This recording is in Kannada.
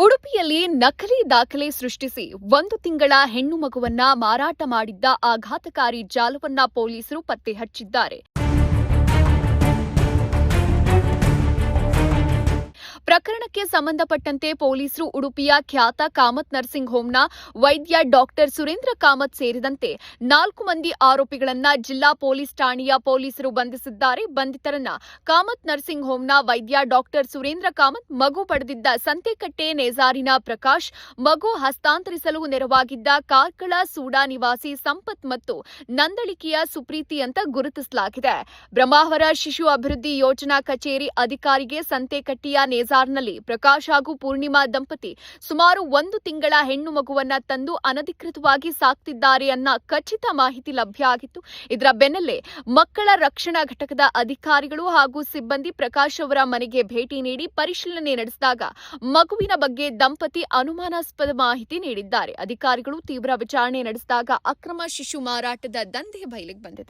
ಉಡುಪಿಯಲ್ಲಿ ನಕಲಿ ದಾಖಲೆ ಸೃಷ್ಟಿಸಿ 1 ತಿಂಗಳ ಹೆಣ್ಣು ಮಗುವನ್ನ ಮಾರಾಟ ಮಾಡಿದ್ದ ಆಘಾತಕಾರಿ ಜಾಲವನ್ನ ಪೊಲೀಸರು ಪತ್ತೆ ಹಚ್ಚಿದ್ದಾರೆ. ಪ್ರಕರಣಕ್ಕೆ ಸಂಬಂಧಪಟ್ಟಂತೆ ಪೊಲೀಸರು ಉಡುಪಿಯ ಖ್ಯಾತ ಕಾಮತ್ ನರ್ಸಿಂಗ್ ಹೋಂನ ವೈದ್ಯ ಡಾಕ್ಟರ್ ಸುರೇಂದ್ರ ಕಾಮತ್ ಸೇರಿದಂತೆ 4 ಮಂದಿ ಆರೋಪಿಗಳನ್ನ ಜಿಲ್ಲಾ ಪೊಲೀಸ್ ಠಾಣೆಯ ಪೊಲೀಸರು ಬಂಧಿಸಿದ್ದಾರೆ. ಬಂಧಿತರನ್ನ ಕಾಮತ್ ನರ್ಸಿಂಗ್ ಹೋಂನ ವೈದ್ಯ ಡಾಕ್ಟರ್ ಸುರೇಂದ್ರ ಕಾಮತ್, ಮಗು ಪಡೆದಿದ್ದ ಸಂತೆಕಟ್ಟೆ ನೇಜಾರಿನ ಪ್ರಕಾಶ್, ಮಗು ಹಸ್ತಾಂತರಿಸಲು ನೆರವಾಗಿದ್ದ ಕಾರ್ಕಳ ಸೂಡಾ ನಿವಾಸಿ ಸಂಪತ್ ಮತ್ತು ನಂದಳಿಕೆಯ ಸುಪ್ರೀತಿ ಅಂತ ಗುರುತಿಸಲಾಗಿದೆ. ಬ್ರಹ್ಮಾವರ ಶಿಶು ಅಭಿವೃದ್ಧಿ ಯೋಜನಾ ಕಚೇರಿ ಅಧಿಕಾರಿಗೆ ಸಂತೆಕಟ್ಟೆಯ ನೇಜಾರ್ನಲ್ಲಿ ಪ್ರಕಾಶ್ ಹಾಗೂ ಪೂರ್ಣಿಮಾ ದಂಪತಿ ಸುಮಾರು 1 ತಿಂಗಳ ಹೆಣ್ಣು ಮಗುವನ್ನ ತಂದು ಅನಧಿಕೃತವಾಗಿ ಸಾಕ್ತಿದ್ದಾರೆ ಅನ್ನೋ ಖಚಿತ ಮಾಹಿತಿ ಲಭ್ಯ ಆಗಿತ್ತು. ಇದರ ಬೆನ್ನಲ್ಲೇ ಮಕ್ಕಳ ರಕ್ಷಣಾ ಘಟಕದ ಅಧಿಕಾರಿಗಳು ಹಾಗೂ ಸಿಬ್ಬಂದಿ ಪ್ರಕಾಶ್ ಅವರ ಮನೆಗೆ ಭೇಟಿ ನೀಡಿ ಪರಿಶೀಲನೆ ನಡೆಸಿದಾಗ ಮಗುವಿನ ಬಗ್ಗೆ ದಂಪತಿ ಅನುಮಾನಾಸ್ಪದ ಮಾಹಿತಿ ನೀಡಿದ್ದಾರೆ. ಅಧಿಕಾರಿಗಳು ತೀವ್ರ ವಿಚಾರಣೆ ನಡೆಸಿದಾಗ ಅಕ್ರಮ ಶಿಶು ಮಾರಾಟದ ದಂಧೆ ಬಯಲಿಗೆ ಬಂದಿದೆ.